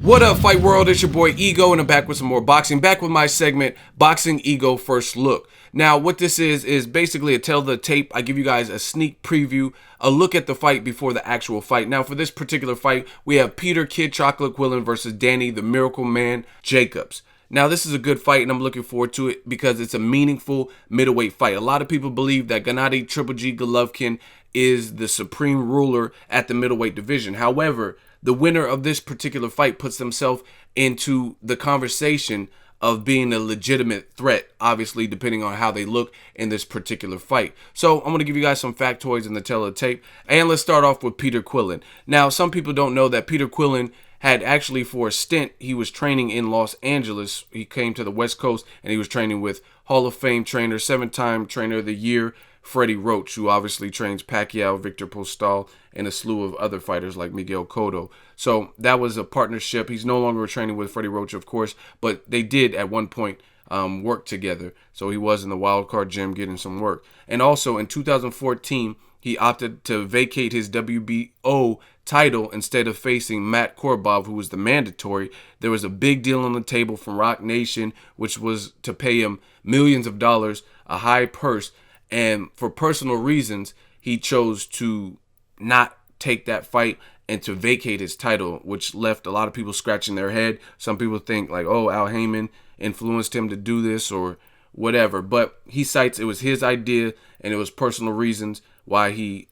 What up, Fight World? It's your boy Ego, and I'm back with some more boxing. Back with my segment, Boxing Ego First Look. Now, what this is basically a tell the tape. I give you guys a sneak preview, a look at the fight before the actual fight. Now, for this particular fight, we have Peter Kid Chocolate Quillin versus Danny the Miracle Man Jacobs. Now, this is a good fight, and I'm looking forward to it because it's a meaningful middleweight fight. A lot of people believe that Gennady Triple G Golovkin is the supreme ruler at the middleweight division. However, the winner of this particular fight puts themselves into the conversation of being a legitimate threat, obviously, depending on how they look in this particular fight. So I'm going to give you guys some factoids in the tell of the tape. And let's start off with Peter Quillin. Now, some people don't know that Peter Quillin had actually, for a stint, he was training in Los Angeles. He came to the West Coast and he was training with Hall of Fame trainer, 7-time trainer of the year, Freddie Roach, who obviously trains Pacquiao, Victor Postal, and a slew of other fighters like Miguel Cotto. So that was a partnership. He's no longer training with Freddie Roach, of course, but they did at one point work together. So he was in the Wild Card gym getting some work. And also in 2014, he opted to vacate his WBO title instead of facing Matt Korobov, who was the mandatory. There was a big deal on the table from Rock Nation, which was to pay him millions of dollars, a high purse. And for personal reasons, he chose to not take that fight and to vacate his title, which left a lot of people scratching their head. Some people think like, oh, Al Heyman influenced him to do this or whatever. But he cites it was his idea and it was personal reasons why he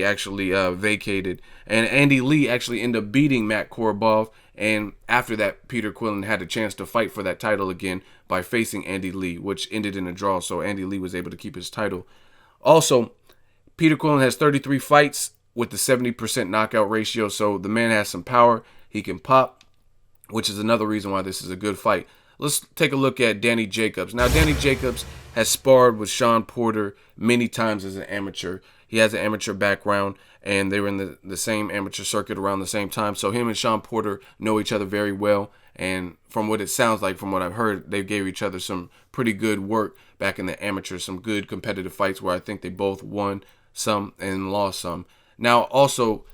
actually vacated. And Andy Lee actually ended up beating Matt Korobov. And after that, Peter Quillin had a chance to fight for that title again by facing Andy Lee, which ended in a draw. So Andy Lee was able to keep his title. Also, Peter Quillin has 33 fights with the 70% knockout ratio. So the man has some power. He can pop, which is another reason why this is a good fight. Let's take a look at Danny Jacobs. Now, Danny Jacobs has sparred with Sean Porter many times as an amateur. He has an amateur background, and they were in the same amateur circuit around the same time. So him and Sean Porter know each other very well. And from what it sounds like, from what I've heard, they gave each other some pretty good work back in the amateur, some good competitive fights where I think they both won some and lost some. Now, also,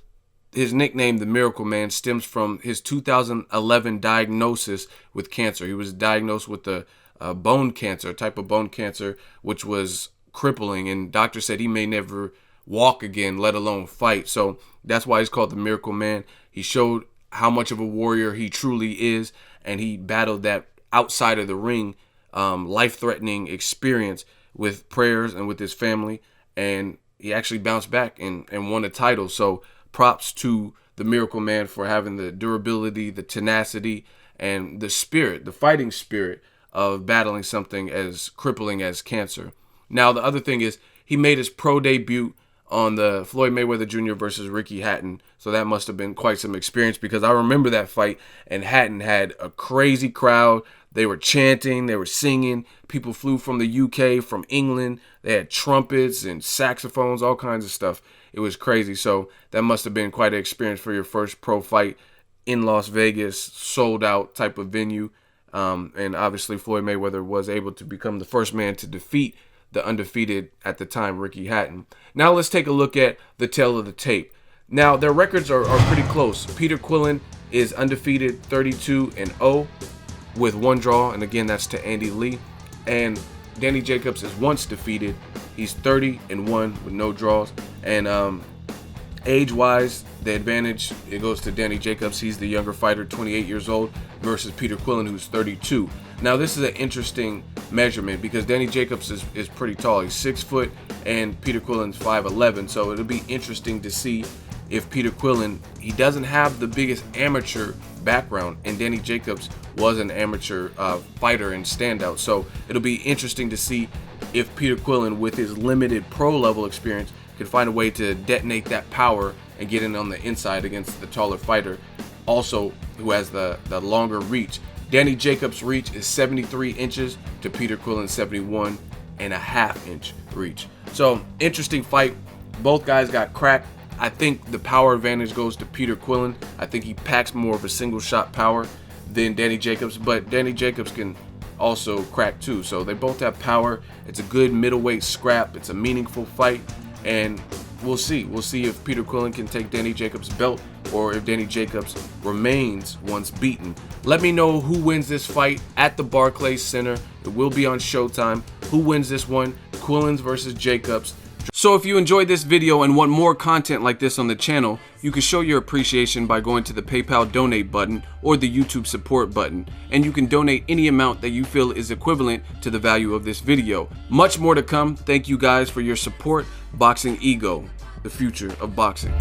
his nickname, the Miracle Man, stems from his 2011 diagnosis with cancer. He was diagnosed with a bone cancer, a type of bone cancer, which was crippling. And doctors said he may never walk again, let alone fight. So that's why he's called the Miracle Man. He showed how much of a warrior he truly is, and he battled that outside of the ring, life-threatening experience with prayers and with his family, and he actually bounced back and won a title. So props to the Miracle Man for having the durability, the tenacity, and the spirit, the fighting spirit of battling something as crippling as cancer. Now, the other thing is he made his pro debut on the Floyd Mayweather Jr. versus Ricky Hatton. So that must have been quite some experience because I remember that fight, and Hatton had a crazy crowd. They were chanting, they were singing. People flew from the UK, from England. They had trumpets and saxophones, all kinds of stuff. It was crazy. So that must have been quite an experience for your first pro fight in Las Vegas, sold out type of venue. And obviously Floyd Mayweather was able to become the first man to defeat the undefeated at the time, Ricky Hatton. Now let's take a look at the tail of the tape. Now their records are pretty close. Peter Quillin is undefeated 32-0 with one draw, and again that's to Andy Lee. And Danny Jacobs is once defeated. He's 30-1 with no draws. And age-wise, the advantage, it goes to Danny Jacobs. He's the younger fighter, 28 years old, versus Peter Quillin, who's 32. Now, this is an interesting measurement because Danny Jacobs is pretty tall. He's 6 foot, and Peter Quillin's 5'11". So it'll be interesting to see if Peter Quillin, he doesn't have the biggest amateur background, and Danny Jacobs was an amateur fighter and standout. So it'll be interesting to see if Peter Quillin, with his limited pro-level experience, can find a way to detonate that power and get in on the inside against the taller fighter, also who has the longer reach. Danny Jacobs' reach is 73 inches to Peter Quillin's 71.5 inch reach. So interesting fight. Both guys got cracked. I think the power advantage goes to Peter Quillin. I think he packs more of a single shot power than Danny Jacobs, but Danny Jacobs can also crack too. So they both have power. It's a good middleweight scrap. It's a meaningful fight, and we'll see. We'll see if Peter Quillin can take Danny Jacobs' belt or if Danny Jacobs remains once beaten. Let me know who wins this fight at the Barclays Center. It will be on Showtime. Who wins this one? Quillin versus Jacobs. So if you enjoyed this video and want more content like this on the channel, you can show your appreciation by going to the PayPal donate button or the YouTube support button, and you can donate any amount that you feel is equivalent to the value of this video. Much more to come. Thank you guys for your support. Boxing Ego, the future of boxing.